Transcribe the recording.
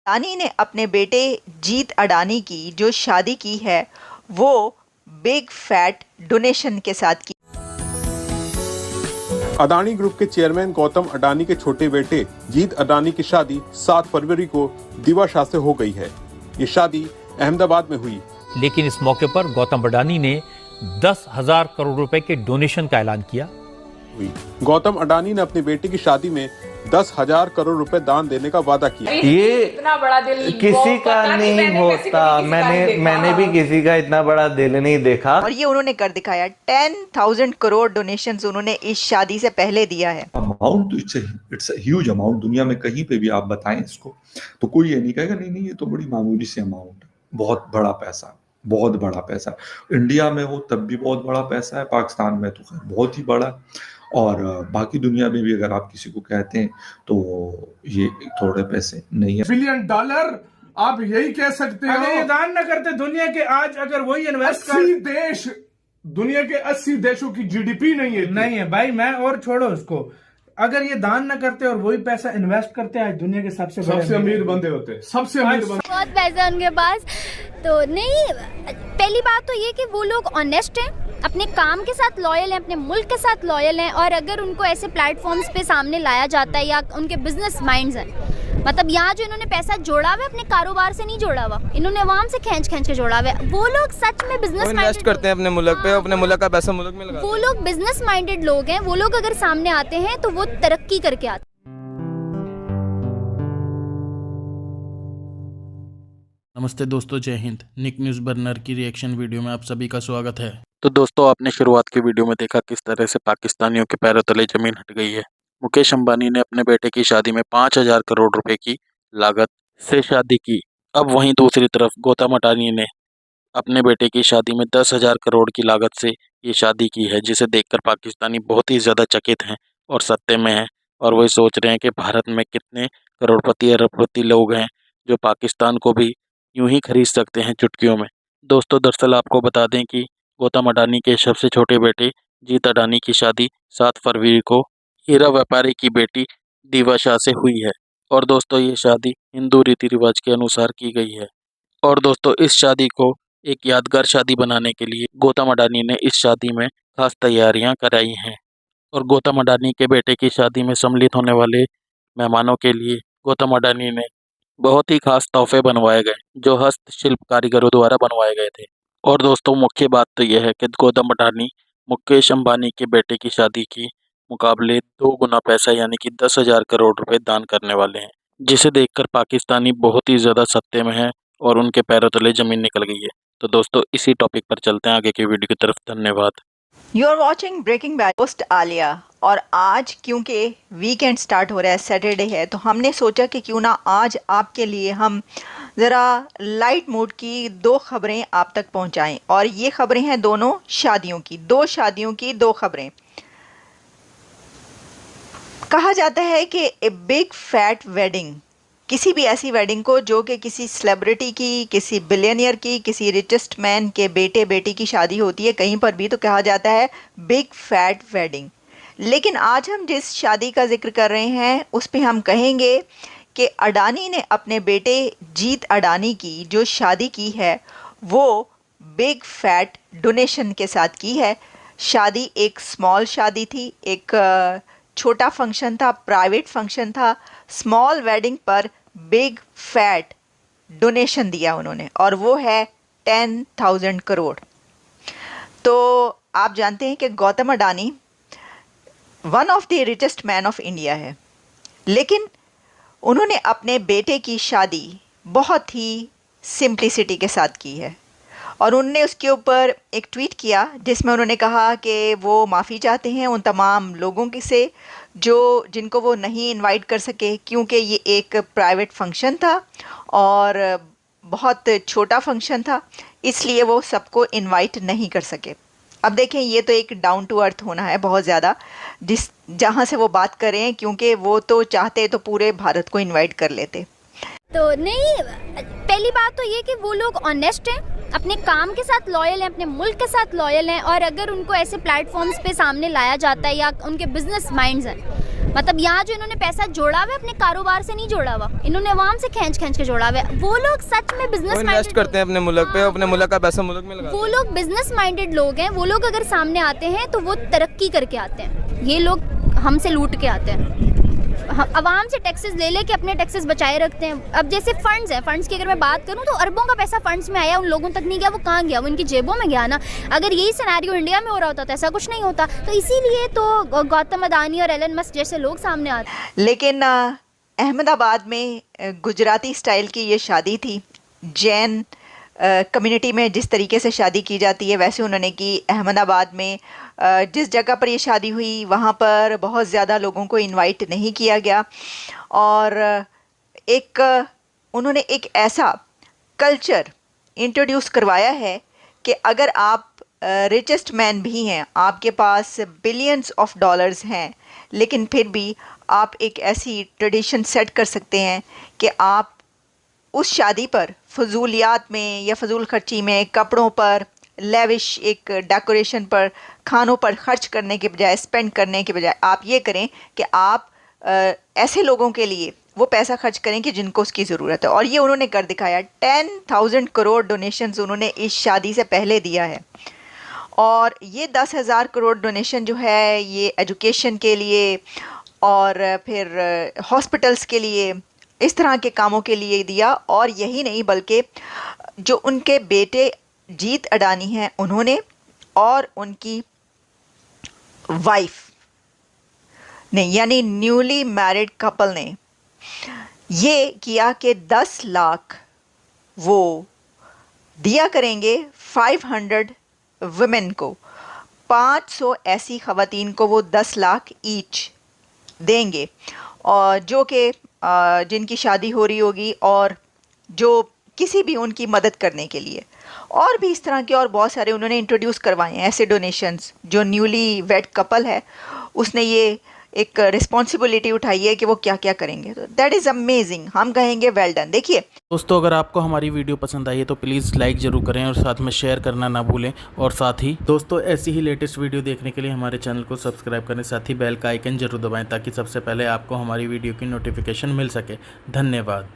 अडानी ने अपने बेटे जीत अडानी की जो शादी की है वो बिग फैट डोनेशन के साथ की। अडानी ग्रुप के चेयरमैन गौतम अडानी के छोटे बेटे जीत अडानी की शादी 7 फरवरी को दिवा शाह से हो गई है। ये शादी अहमदाबाद में हुई। लेकिन इस मौके पर गौतम अडानी ने 10,000 करोड़ रुपए के डोनेशन का ऐलान किया। गौतम अडानी ने अपने बेटे की शादी में 10,000 करोड़ रुपए दान देने का वादा किया। ये इतना बड़ा दिल किसी का नहीं होता। मैंने भी किसी का इतना बड़ा दिल नहीं देखा। और ये उन्होंने कर दिखाया। 10,000 करोड़ डोनेशन उन्होंने इस शादी से पहले दिया है। Amount it's a huge amount. दुनिया में कहीं पे भी आप बताएं इसको तो कोई ये नहीं कहेगा नहीं ये तो बड़ी मामूली सी अमाउंट है। बहुत बड़ा पैसा, बहुत बड़ा पैसा। इंडिया में हो तब भी बहुत बड़ा पैसा है, पाकिस्तान में तो बहुत ही बड़ा, और बाकी दुनिया में भी अगर आप किसी को कहते हैं तो ये थोड़े पैसे नहीं है। $1 बिलियन आप यही कह सकते हो। अगर ये दान न करते दुनिया के आज अगर वही इन्वेस्ट देश दुनिया के 80 देशों की जीडीपी नहीं है भाई। मैं और छोड़ो उसको, अगर ये दान न करते और वही पैसा इन्वेस्ट करते आज दुनिया के सबसे अमीर बंदे होते, सबसे अमीर बंदे। बहुत पैसा उनके पास तो नहीं। पहली बात तो ये कि वो लोग ऑनेस्ट हैं, अपने काम के साथ लॉयल हैं, अपने मुल्क के साथ लॉयल हैं। और अगर उनको ऐसे प्लेटफॉर्म्स पे सामने लाया जाता है या उनके बिजनेस माइंड्स हैं, मतलब यहाँ जो इन्होंने पैसा जोड़ा हुआ है अपने कारोबार से नहीं जोड़ा हुआ, इन्होंने वहां से खींच के जोड़ा हुआ है। वो लोग सच में बिजनेस इन्वेस्ट करते हैं अपने मुल्क पे, अपने मुल्क का पैसा मुल्क में लगाते हैं। वो लोग बिजनेस माइंडेड लोग हैं। वो लोग अगर सामने आते हैं तो वो तरक्की करके आते हैं। नमस्ते दोस्तों, जय हिंद। निक न्यूज़ बर्नर की रिएक्शन वीडियो में आप सभी का स्वागत है। तो दोस्तों, आपने शुरुआत की वीडियो में देखा किस तरह से पाकिस्तानियों के पैरों तले जमीन हट गई है। मुकेश अंबानी ने अपने बेटे की शादी में 5,000 करोड़ रुपए की लागत से शादी की। अब वहीं दूसरी तरफ गौतम अडानी ने अपने बेटे की शादी में 10,000 करोड़ की लागत से ये शादी की है, जिसे देखकर पाकिस्तानी बहुत ही ज़्यादा चकित हैं और सत्ते में हैं। और वही सोच रहे हैं कि भारत में कितने करोड़पति अरबपति लोग हैं जो पाकिस्तान को भी यूं ही खरीद सकते हैं चुटकियों में। दोस्तों, दरअसल आपको बता दें कि गौतम अडानी के सबसे छोटे बेटे जीत अडानी की शादी 7 फरवरी को हीरा व्यापारी की बेटी दिवा शाह से हुई है। और दोस्तों, ये शादी हिंदू रीति रिवाज के अनुसार की गई है। और दोस्तों, इस शादी को एक यादगार शादी बनाने के लिए गौतम अडानी ने इस शादी में खास तैयारियां कराई हैं। और गौतम अडानी के बेटे की शादी में सम्मिलित होने वाले मेहमानों के लिए गौतम अडानी ने बहुत ही खास तोहफे बनवाए गए, जो हस्तशिल्प कारीगरों द्वारा बनवाए गए थे। और दोस्तों, मुख्य बात तो यह है कि गौतम अडानी मुकेश अंबानी के बेटे की शादी की मुकाबले 2 गुना पैसा यानी कि 10,000 करोड़ रुपए दान करने वाले हैं, जिसे देखकर पाकिस्तानी बहुत ही ज़्यादा सत्ते में है और उनके पैरों तले जमीन निकल गई है। तो दोस्तों, इसी टॉपिक पर चलते हैं आगे की वीडियो की तरफ। धन्यवाद। You are watching Breaking Bad host Alia. और आज क्योंकि वीकेंड स्टार्ट हो रहा है, सैटरडे है, तो हमने सोचा कि क्यों ना आज आपके लिए हम ज़रा लाइट मूड की 2 खबरें आप तक पहुंचाएं। और ये खबरें हैं दोनों शादियों की, 2 शादियों की 2 खबरें। कहा जाता है कि ए बिग फैट वेडिंग, किसी भी ऐसी वेडिंग को जो कि किसी सेलिब्रिटी की, किसी बिलियनियर की, किसी रिचेस्ट मैन के बेटे बेटी की शादी होती है कहीं पर भी, तो कहा जाता है बिग फैट वेडिंग। लेकिन आज हम जिस शादी का जिक्र कर रहे हैं उस पे हम कहेंगे कि अडानी ने अपने बेटे जीत अडानी की जो शादी की है वो बिग फैट डोनेशन के साथ की है। शादी एक स्मॉल शादी थी, एक छोटा फंक्शन था, प्राइवेट फंक्शन था। स्मॉल वेडिंग पर बिग फैट डोनेशन दिया उन्होंने, और वो है 10,000 करोड़। तो आप जानते हैं कि Gautam Adani one of the richest man of India है, लेकिन उन्होंने अपने बेटे की शादी बहुत ही सिंप्लिसिटी के साथ की है। और उन्होंने उसके ऊपर एक ट्वीट किया जिसमें उन्होंने कहा कि वो माफ़ी चाहते हैं उन तमाम लोगों की से जिनको वो नहीं इनवाइट कर सके, क्योंकि ये एक प्राइवेट फंक्शन था और बहुत छोटा फंक्शन था, इसलिए वो सबको इनवाइट नहीं कर सके। अब देखें, ये तो एक डाउन टू अर्थ होना है बहुत ज़्यादा, जहाँ से वो बात करें, क्योंकि वो तो चाहते तो पूरे भारत को इनवाइट कर लेते। तो नहीं, पहली बात तो ये कि वो लोग ऑनेस्ट हैं, अपने काम के साथ लॉयल हैं, अपने मुल्क के साथ लॉयल हैं। और अगर उनको ऐसे प्लेटफॉर्म्स पे सामने लाया जाता है या उनके बिजनेस माइंड्स हैं, मतलब यहाँ जो इन्होंने पैसा जोड़ा हुआ है अपने कारोबार से नहीं जोड़ा हुआ, इन्होंने अवाम से खींच के जोड़ा हुआ है। वो लोग सच में बिजनेस इन्वेस्ट करते हैं अपने मुल्क पे, अपने मुल्क का पैसा मुल्क में लगाते हैं। वो लोग बिजनेस माइंडेड लोग हैं। वो लोग अगर सामने आते हैं तो वो तरक्की करके आते हैं। ये लोग हमसे लूट के आते हैं, अवाम से टैक्सेस ले लेके अपने टैक्सेस बचाए रखते हैं। अब जैसे फंड्स हैं, फंड्स की अगर मैं बात करूं तो अरबों का पैसा फंड्स में आया, उन लोगों तक नहीं गया। वो कहाँ गया? वो इनकी जेबों में गया ना। अगर यही सिनेरियो इंडिया में हो रहा होता तो ऐसा कुछ नहीं होता। तो इसीलिए तो गौतम अडानी और एलन मस्क जैसे लोग सामने आते हैं। लेकिन अहमदाबाद में गुजराती स्टाइल की ये शादी थी। जैन कम्युनिटी में जिस तरीके से शादी की जाती है वैसे उन्होंने की। अहमदाबाद में जिस जगह पर ये शादी हुई वहाँ पर बहुत ज़्यादा लोगों को इनवाइट नहीं किया गया, और उन्होंने एक ऐसा कल्चर इंट्रोड्यूस करवाया है कि अगर आप रिचेस्ट मैन भी हैं, आपके पास बिलियंस ऑफ डॉलर्स हैं, लेकिन फिर भी आप एक ऐसी ट्रेडिशन सेट कर सकते हैं कि आप उस शादी पर फजूलियात में या फजूल खर्ची में, कपड़ों पर, लेविश एक डेकोरेशन पर, खानों पर खर्च करने के बजाय, स्पेंड करने के बजाय आप ये करें कि आप ऐसे लोगों के लिए वो पैसा खर्च करें कि जिनको उसकी ज़रूरत है। और ये उन्होंने कर दिखाया। 10,000 करोड़ डोनेशंस उन्होंने इस शादी से पहले दिया है, और ये 10,000 करोड़ डोनेशन जो है ये एजुकेशन के लिए और फिर हॉस्पिटल्स के लिए, इस तरह के कामों के लिए दिया। और यही नहीं बल्कि जो उनके बेटे जीत अडानी हैं उन्होंने और उनकी वाइफ ने, यानी न्यूली मैरिड कपल ने ये किया कि 10 लाख वो दिया करेंगे 500 वुमेन को। 500 ऐसी ख़वातीन को वो 10 लाख ईच देंगे, और जो कि जिनकी शादी हो रही होगी और जो किसी भी उनकी मदद करने के लिए। और भी इस तरह के और बहुत सारे उन्होंने इंट्रोड्यूस करवाए हैं ऐसे डोनेशंस। जो न्यूली वेड कपल है उसने ये एक रिस्पॉन्सिबिलिटी उठाई है कि वो क्या क्या करेंगे। तो दैट इज़ अमेजिंग, हम कहेंगे वेल डन। देखिए दोस्तों, अगर आपको हमारी वीडियो पसंद आई है तो प्लीज़ लाइक ज़रूर करें और साथ में शेयर करना ना भूलें। और साथ ही दोस्तों, ऐसी ही लेटेस्ट वीडियो देखने के लिए हमारे चैनल को सब्सक्राइब करें, साथ ही बेल का आइकन जरूर दबाएं ताकि सबसे पहले आपको हमारी वीडियो की नोटिफिकेशन मिल सके। धन्यवाद।